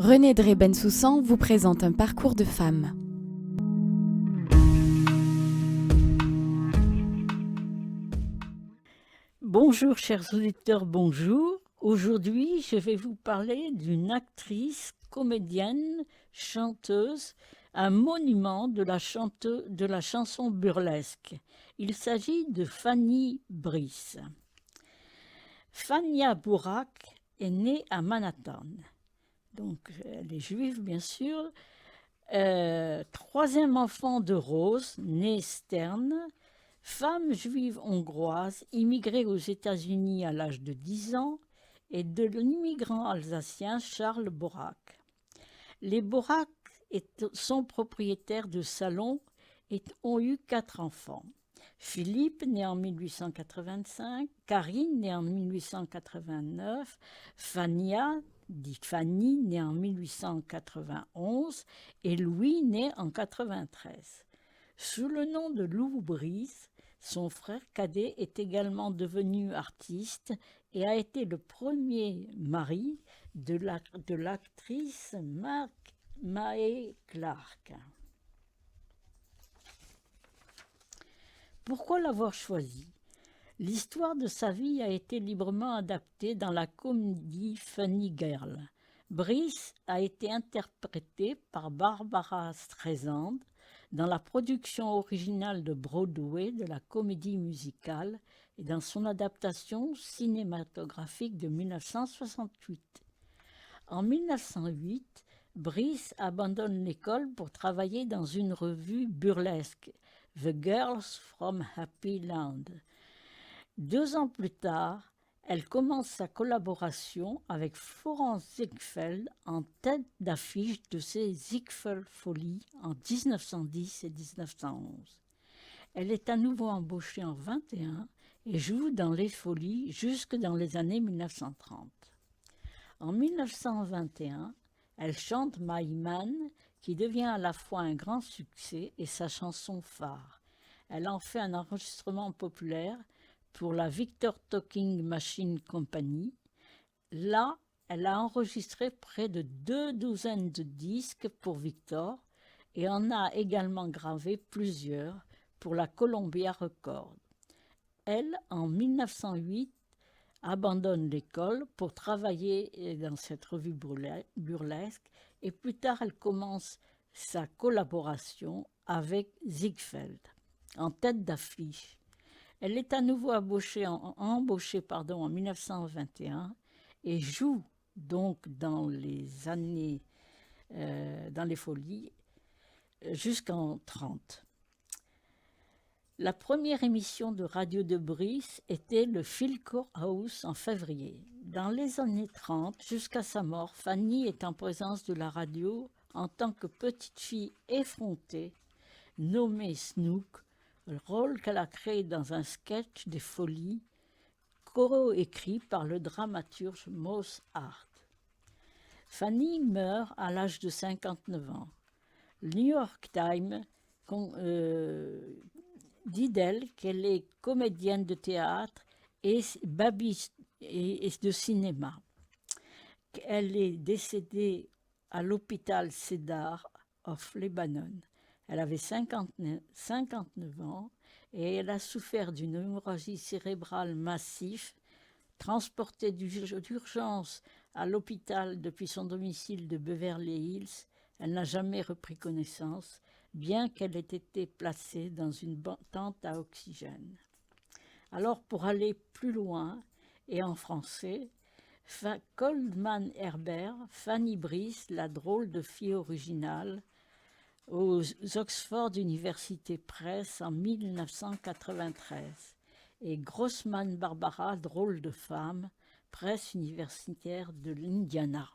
Renée Dray-Bensoussan vous présente un parcours de femme. Bonjour chers auditeurs, bonjour. Aujourd'hui, je vais vous parler d'une actrice, comédienne, chanteuse, un monument de la chanson burlesque. Il s'agit de Fanny Brice. Fania Bourak est née à Manhattan. Donc, elle est juive, bien sûr. Troisième enfant de Rose, née Stern. Femme juive hongroise, immigrée aux États-Unis à l'âge de 10 ans, et de l'immigrant alsacien Charles Bourak. Les Bourak sont propriétaires de salons et ont eu 4 enfants. Philippe, né en 1885, Karine, née en 1889, Fania, dite Fanny, née en 1891, et Louis, né en 1993. Sous le nom de Lou Brice, son frère cadet est également devenu artiste et a été le premier mari de l'actrice Mae Clarke. Pourquoi l'avoir choisi ? L'histoire de sa vie a été librement adaptée dans la comédie Funny Girl. Brice a été interprétée par Barbara Streisand dans la production originale de Broadway de la comédie musicale et dans son adaptation cinématographique de 1968. En 1908, Brice abandonne l'école pour travailler dans une revue burlesque, The Girls from Happy Land. 2 ans plus tard, elle commence sa collaboration avec Florence Ziegfeld en tête d'affiche de ses Ziegfeld Folies en 1910 et 1911. Elle est à nouveau embauchée en 1921 et joue dans les Folies jusque dans les années 1930. En 1921, elle chante My Man, qui devient à la fois un grand succès et sa chanson phare. Elle en fait un enregistrement populaire pour la Victor Talking Machine Company. Là, elle a enregistré près de 2 douzaines de disques pour Victor et en a également gravé plusieurs pour la Columbia Records. Elle, en 1908, abandonne l'école pour travailler dans cette revue burlesque et plus tard, elle commence sa collaboration avec Ziegfeld en tête d'affiche. Elle est à nouveau embauchée en 1921 et joue donc dans les Folies jusqu'en 1930. La première émission de radio de Brice était le Phil Courthouse en février. Dans les années 30, jusqu'à sa mort, Fanny est en présence de la radio en tant que petite fille effrontée, nommée Snook, le rôle qu'elle a créé dans un sketch des Folies, co-écrit par le dramaturge Moss Hart. Fanny meurt à l'âge de 59 ans. Le New York Times dit d'elle qu'elle est comédienne de théâtre et babiste et de cinéma. Elle est décédée à l'hôpital Cedar of Lebanon. Elle avait 59 ans et elle a souffert d'une hémorragie cérébrale massive, transportée d'urgence à l'hôpital depuis son domicile de Beverly Hills. Elle n'a jamais repris connaissance, bien qu'elle ait été placée dans une tente à oxygène. Alors, pour aller plus loin, et en français, Coleman Herbert, Fanny Brice, la drôle de fille originale, aux Oxford University Press en 1993, et Grossman Barbara, drôle de femme, presse universitaire de l'Indiana.